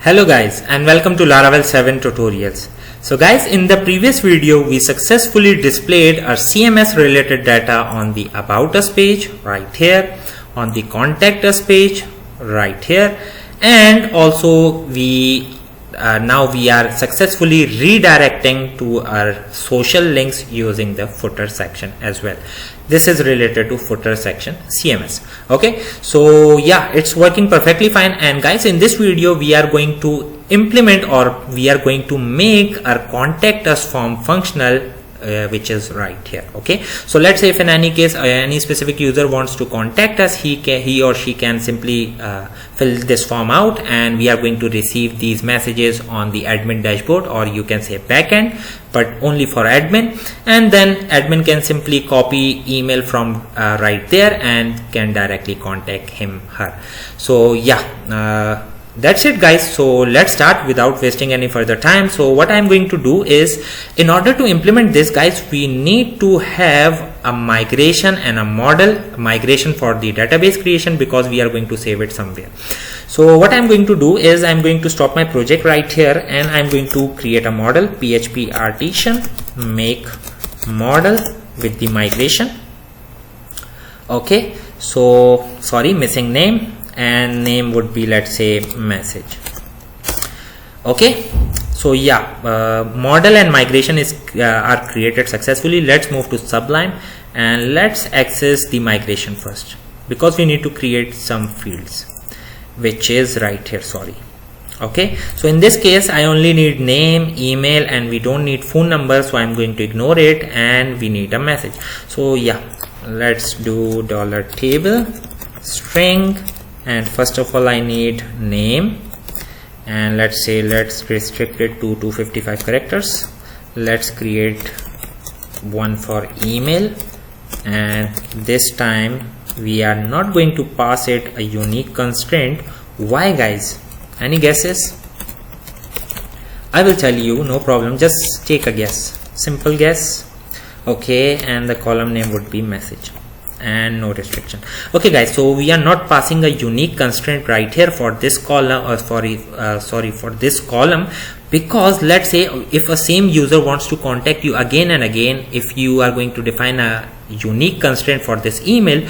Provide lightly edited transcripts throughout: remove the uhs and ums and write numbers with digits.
Hello guys and welcome to Laravel 7 tutorials. So guys, in the previous video we successfully displayed our CMS related data on the About Us page right here, on the Contact Us page right here, and also now we are successfully redirecting to our social links using the footer section as well. This is related to footer section CMS. Okay, so yeah, it's working perfectly fine. And guys, in this video we are going to implement, or we are going to make our Contact Us form functional, which is right here. Okay, so let's say if in any case any specific user wants to contact us, he or she can simply fill this form out, and we are going to receive these messages on the admin dashboard, or you can say backend, but only for admin. And then admin can simply copy email from right there and can directly contact him, her. So yeah, that's it guys. So let's start without wasting any further time. So what I'm going to do is, in order to implement this guys, we need to have a migration and a model migration for the database creation, because we are going to save it somewhere. So what I'm going to do is, I'm going to stop my project right here, and I'm going to create a model, PHP artisan make model with the migration. Okay, so sorry, missing name, and name would be, let's say, message. Okay, so yeah, model and migration is are created successfully. Let's move to Sublime and let's access the migration first, because we need to create some fields, which is right here. Sorry. Okay, so in this case I only need name, email, and we don't need phone number, so I'm going to ignore it, and we need a message. So yeah, let's do $table string, and first of all I need name, and let's say let's restrict it to 255 characters. Let's create one for email, and this time we are not going to pass it a unique constraint. Why guys? Any guesses? I will tell you, no problem, just take a guess, simple guess. Okay, and the column name would be message and no restriction. Okay guys, so we are not passing a unique constraint right here for this column, or for this column, because let's say if a same user wants to contact you again and again, if you are going to define a unique constraint for this email,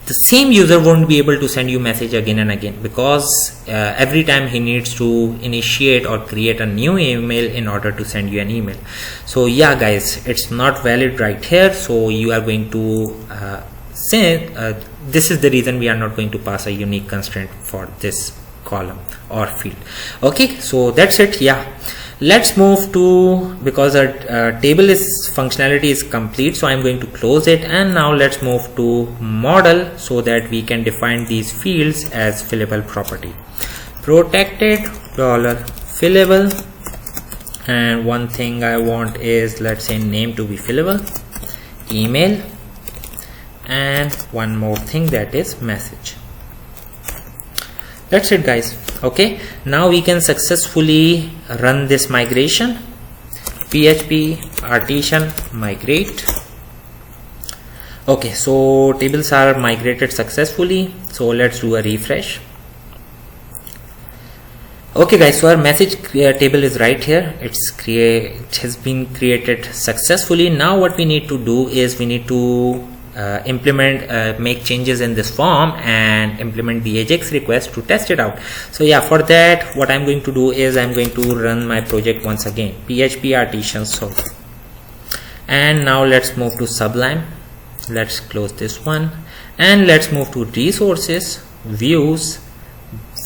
the same user won't be able to send you message again and again, because every time he needs to initiate or create a new email in order to send you an email. So yeah guys, it's not valid right here. So you are going to say this is the reason we are not going to pass a unique constraint for this column or field. Okay, so that's it. Yeah, let's move to, because our table is functionality is complete, so I'm going to close it, and now let's move to model, so that we can define these fields as fillable property. Protected $fillable, and one thing I want is, let's say, name to be fillable, email, and one more thing, that is message. That's it guys. Okay, now we can successfully run this migration. PHP artisan migrate. Okay, so tables are migrated successfully, so let's do a refresh. Okay guys, so our message table is right here. It has been created successfully. Now what we need to do is, we need to make changes in this form and implement the Ajax request to test it out. So yeah, for that what I'm going to do is, I'm going to run my project once again, PHP artisan serve, and now let's move to Sublime. Let's close this one, and let's move to resources, views,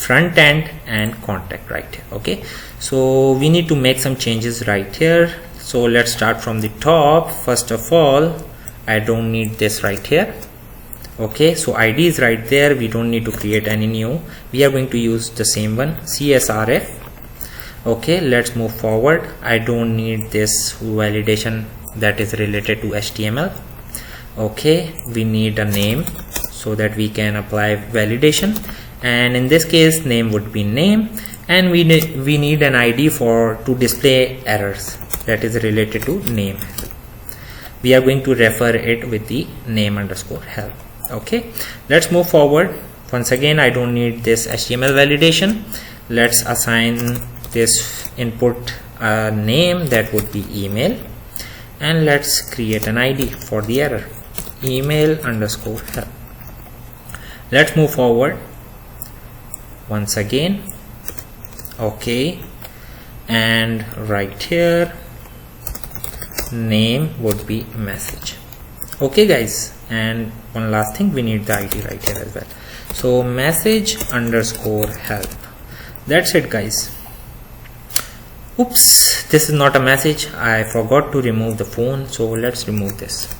front end, and contact right here. Okay, so we need to make some changes right here. So let's start from the top. First of all, I don't need this right here. Okay, so ID is right there, we don't need to create any new, we are going to use the same one, CSRF. Okay, let's move forward. I don't need this validation that is related to HTML. Okay, we need a name so that we can apply validation, and in this case name would be name, and we need an ID to display errors that is related to name. We are going to refer it with the name underscore help. Okay, let's move forward. Once again, I don't need this HTML validation. let's assign this input name, that would be email, and let's create an ID for the error, email underscore help. Let's move forward once again. Okay, and right here name would be message. Okay guys, and one last thing, we need the ID right here as well. So message underscore help. That's it guys. Oops, this is not a message, I forgot to remove the phone, so let's remove this.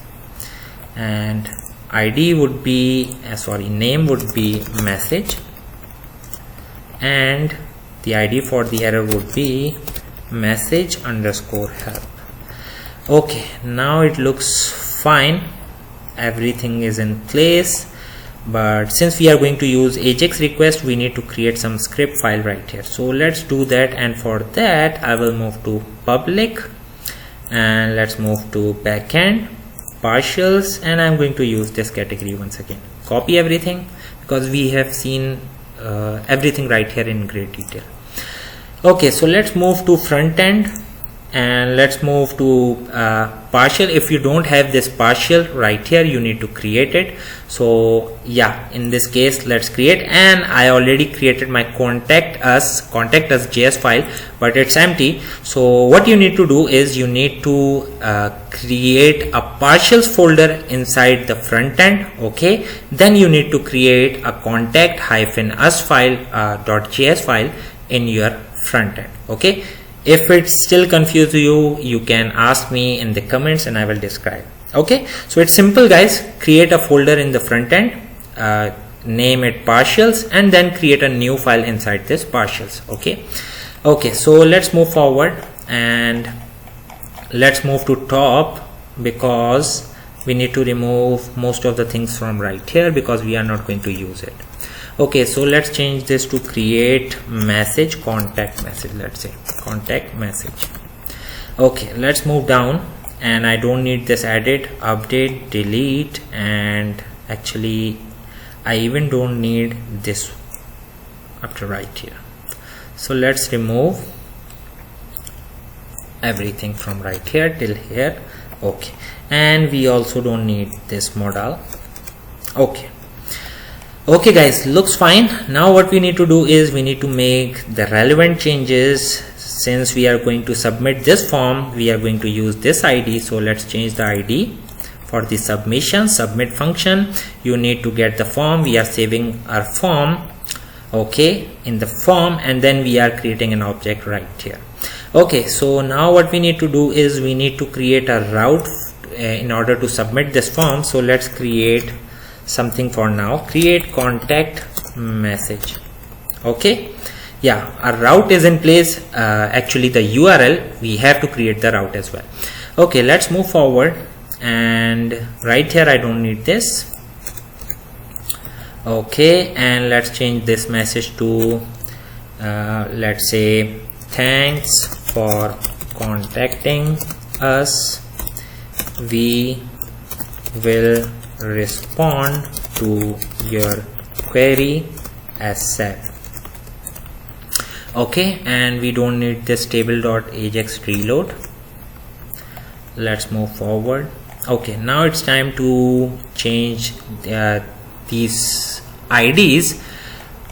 And ID would be name would be message, and the ID for the error would be message underscore help. Okay, now it looks fine, everything is in place. But since we are going to use Ajax request, we need to create some script file right here. So let's do that, and for that I will move to public, and let's move to backend partials, and I'm going to use this category once again. Copy everything because we have seen everything right here in great detail. Okay, so let's move to front end, and let's move to partial. If you don't have this partial right here, you need to create it. So yeah, in this case let's create, and I already created my contact us JS file, but it's empty. So what you need to do is you need to create a partials folder inside the front end. Okay, then you need to create a contact-us file .js file in your front end. Okay, if it's still confused you can ask me in the comments and I will describe. Okay, so it's simple guys. Create a folder in the front end, name it partials, and then create a new file inside this partials. Okay, so let's move forward, and let's move to top because we need to remove most of the things from right here because we are not going to use it. Okay, so let's change this to create message contact message. Let's say contact message. Okay, let's move down, and I don't need this edit, update, delete, and actually I even don't need this after right here. So let's remove everything from right here till here. Okay, and we also don't need this modal. Okay guys, looks fine. Now what we need to do is we need to make the relevant changes. Since we are going to submit this form, we are going to use this ID. So let's change the ID for the submit function. You need to get the form. We are saving our form, okay, in the form, and then we are creating an object right here. Okay, so now what we need to do is we need to create a route in order to submit this form. So let's create something for now. Create contact message. Okay, yeah, our route is in place. Actually the URL, we have to create the route as well. Okay, let's move forward, and right here I don't need this. Okay, and let's change this message to let's say thanks for contacting us, we will respond to your query as said. Okay, and we don't need this table.ajax reload. Let's move forward. Okay, now it's time to change these IDs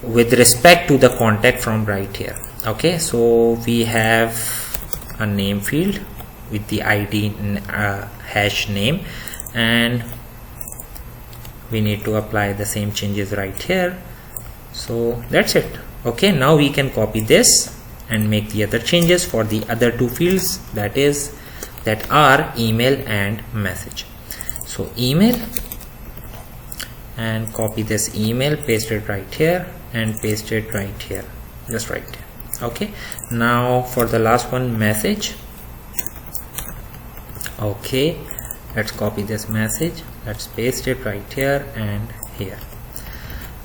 with respect to the contact from right here. Okay, so we have a name field with the ID hash name, and we need to apply the same changes right here. So that's it. Okay, now we can copy this and make the other changes for the other two fields, that are email and message. So email, and copy this email, paste it right here, and paste it right here, just right here. Okay, now for the last one, message. Okay, let's copy this message, let's paste it right here and here.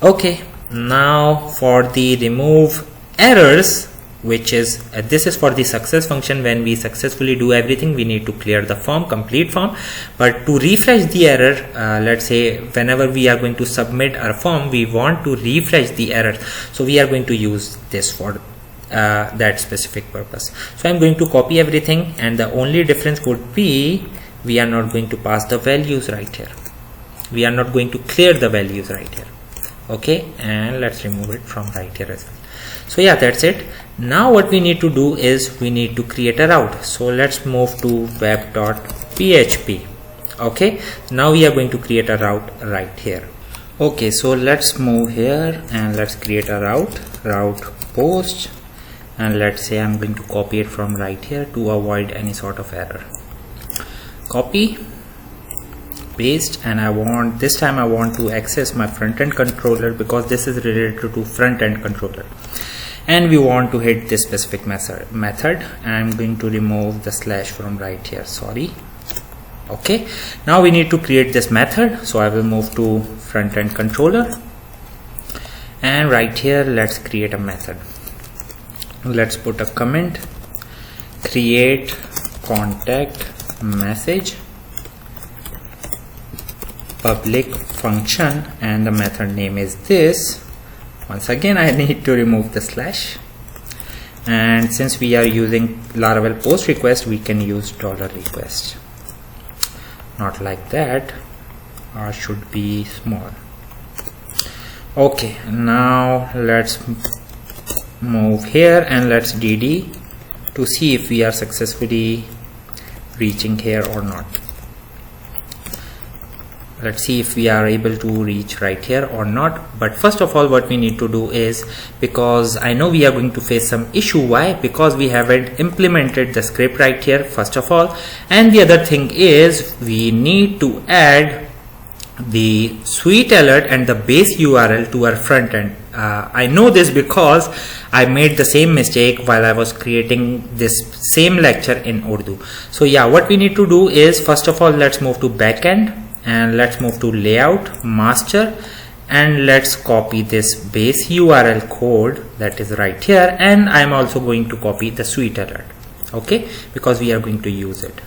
Okay, now for the remove errors, which is this is for the success function. When we successfully do everything, we need to clear the form, complete form. But to refresh the error, let's say whenever we are going to submit our form, we want to refresh the error, so we are going to use this for that specific purpose. So I'm going to copy everything, and the only difference would be we are not going to pass the values right here. We are not going to clear the values right here. Okay, and let's remove it from right here as well. So yeah, that's it. Now what we need to do is we need to create a route. So let's move to web.php. Okay, now we are going to create a route right here. Okay, so let's move here and let's create a route post, and let's say I'm going to copy it from right here to avoid any sort of error. Copy, paste, and I want this time I want to access my front-end controller because this is related to front-end controller, and we want to hit this specific method. I'm going to remove the slash from right here, sorry. Okay, now we need to create this method, so I will move to front-end controller, and right here let's create a method. Let's put a comment, create contact message public function, and the method name is this. Once again I need to remove the slash, and since we are using Laravel post request, we can use $request, not like that, or should be small. Okay, now let's move here and let's dd to see if we are successfully reaching here or not. Let's see if we are able to reach right here or not. But first of all, what we need to do is, because I know we are going to face some issue. Why? Because we haven't implemented the script right here, first of all, and the other thing is we need to add the sweet alert and the base URL to our front end. I know this because I made the same mistake while I was creating this same lecture in Urdu. So yeah, what we need to do is, first of all, let's move to backend and let's move to layout, master, and let's copy this base URL code that is right here, and I'm also going to copy the sweet alert, okay, because we are going to use it.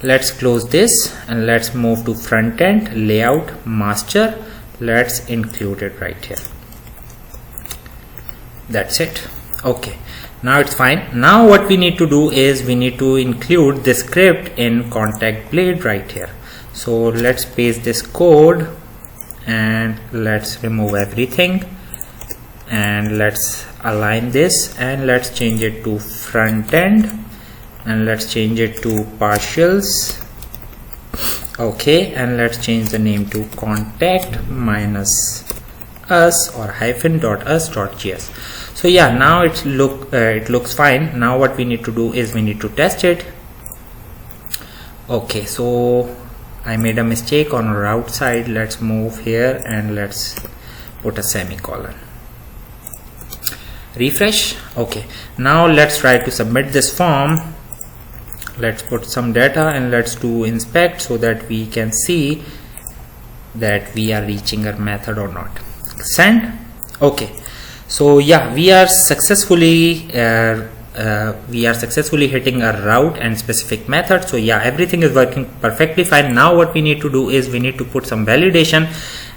Let's close this and let's move to front end, layout, master. Let's include it right here. That's it. Okay, now it's fine. Now what we need to do is we need to include the script in contact blade right here. So let's paste this code and let's remove everything, and let's align this, and let's change it to front end, and let's change it to partials. Okay, and let's change the name to contact minus us or -us.js. So yeah, now it looks fine. Now what we need to do is we need to test it. Okay, so I made a mistake on route side. Let's move here and let's put a semicolon. Refresh. Okay, now let's try to submit this form. Let's put some data and let's do inspect so that we can see that we are reaching our method or not. Send. Okay, so yeah, we are successfully hitting a route and specific method. So yeah, everything is working perfectly fine. Now what we need to do is we need to put some validation,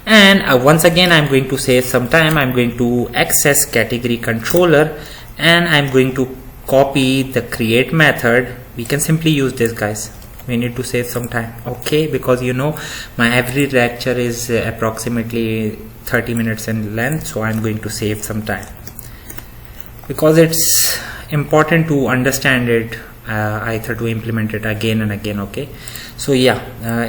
and once again I'm going to save some time. I'm going to access category controller, and I'm going to copy the create method. We can simply use this, guys. We need to save some time, okay, because you know my every lecture is approximately 30 minutes in length, so I'm going to save some time because it's important to understand it, either to implement it again and again. Okay, so yeah,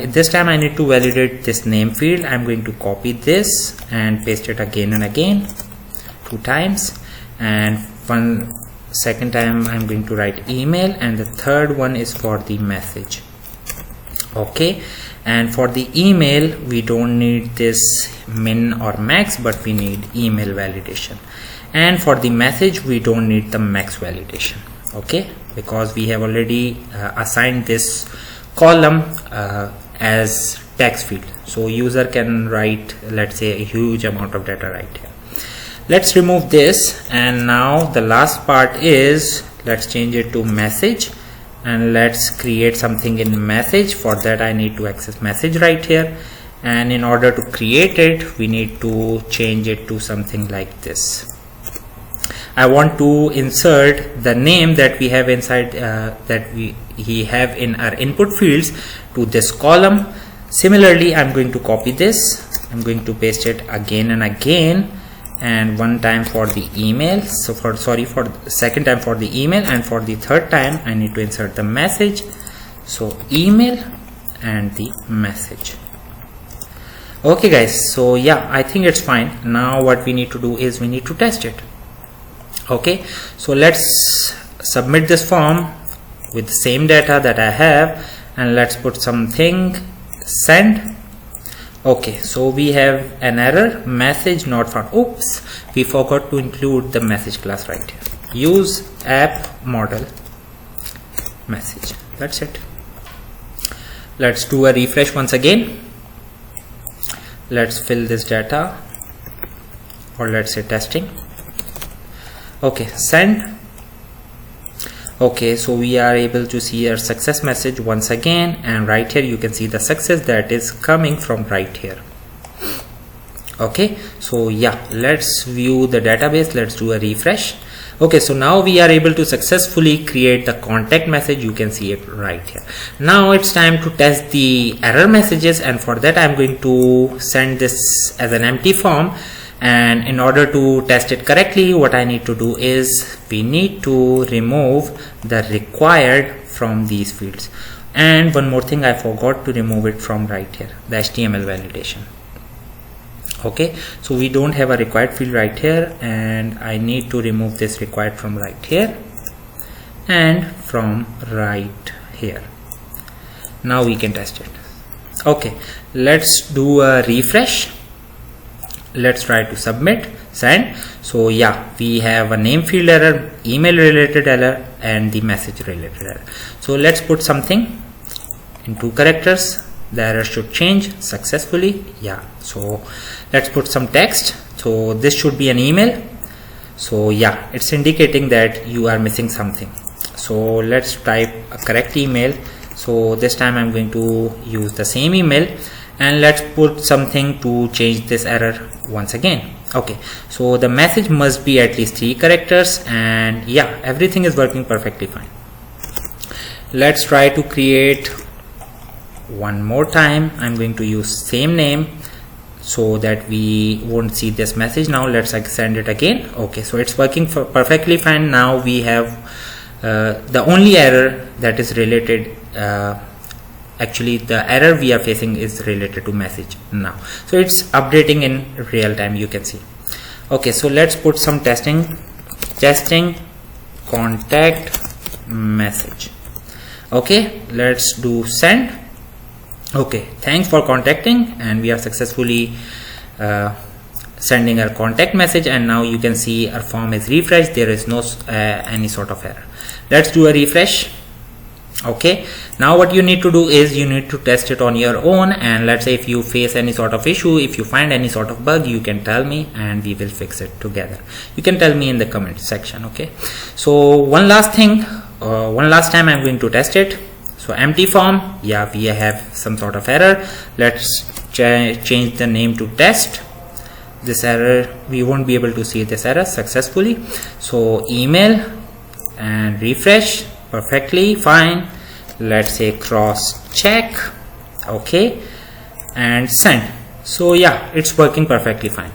this time I need to validate this name field. I'm going to copy this and paste it again and again 2 times, and second time I'm going to write email, and the third one is for the message. Okay, and for the email we don't need this min or max, but we need email validation, and for the message we don't need the max validation. Okay, because we have already assigned this column as text field, so user can write, let's say, a huge amount of data right here. Let's remove this, and now the last part is, let's change it to message, and let's create something in message. For that I need to access message right here, and in order to create it we need to change it to something like this. I want to insert the name that we have inside we have in our input fields to this column. Similarly, I'm going to copy this, I'm going to paste it again and again, and one time for the email, so for the second time for the email, and for the third time I need to insert the message. So email and the message. Okay guys, so yeah, I think it's fine. Now what we need to do is we need to test it. Okay, so let's submit this form with the same data that I have, and let's put something send. Okay, so we have an error, message not found. Oops, we forgot to include the message class right here. Use app model message. That's it. Let's do a refresh once again. Let's fill this data, or let's say testing. Okay, send. Okay, so we are able to see our success message once again, and right here you can see the success that is coming from right here. Okay, so yeah, let's view the database. Let's do a refresh. Okay, so now we are able to successfully create the contact message. You can see it right here. Now it's time to test the error messages, and for that I'm going to send this as an empty form. And in order to test it correctly, what I need to do is we need to remove the required from these fields. And one more thing, I forgot to remove it from right here, the HTML validation. Okay, so we don't have a required field right here, and I need to remove this required from right here and from right here. Now we can test it. Okay, let's do a refresh. Let's try to submit, send. So yeah, we have a name field error, email related error, and the message related error. So let's put something in 2 characters. The error should change successfully. Yeah, so let's put some text. So this should be an email. So yeah, it's indicating that you are missing something. So let's type a correct email. So this time I'm going to use the same email, and let's put something to change this error once again. Okay, so the message must be at least 3 characters, and yeah, everything is working perfectly fine. Let's try to create one more time. I'm going to use same name so that we won't see this message. Now let's send it again. Okay, so it's working perfectly fine. Now we have the only error that is related, actually the error we are facing is related to message now, so it's updating in real time, you can see. Okay, so let's put some testing contact message. Okay, let's do send. Okay, thanks for contacting, and we are successfully sending our contact message, and now you can see our form is refreshed. There is no any sort of error. Let's do a refresh. Okay, now what you need to do is you need to test it on your own, and let's say if you face any sort of issue, if you find any sort of bug, you can tell me and we will fix it together. You can tell me in the comment section. Okay, so one last thing, one last time I'm going to test it. So empty form, yeah, we have some sort of error. Let's change the name to test. This error, we won't be able to see this error successfully. So email and refresh, perfectly fine. Let's say cross check. Okay, and send. So yeah, it's working perfectly fine.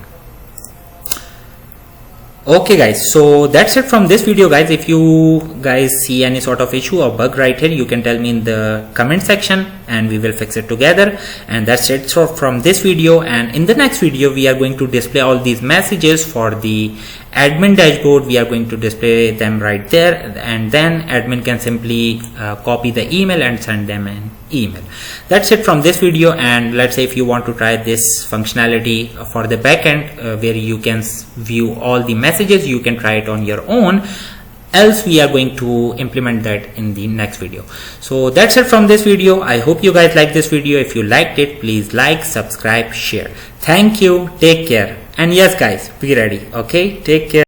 Okay guys, so that's it from this video guys. If you guys see any sort of issue or bug right here, you can tell me in the comment section and we will fix it together. And that's it from this video, and in the next video we are going to display all these messages for the admin dashboard. We are going to display them right there, and then admin can simply copy the email and send them an email. That's it from this video. And let's say if you want to try this functionality for the backend where you can view all the messages, you can try it on your own, else we are going to implement that in the next video. So that's it from this video. I hope you guys like this video. If you liked it, please like, subscribe, share. Thank you, take care. And yes guys, be ready. Okay, take care.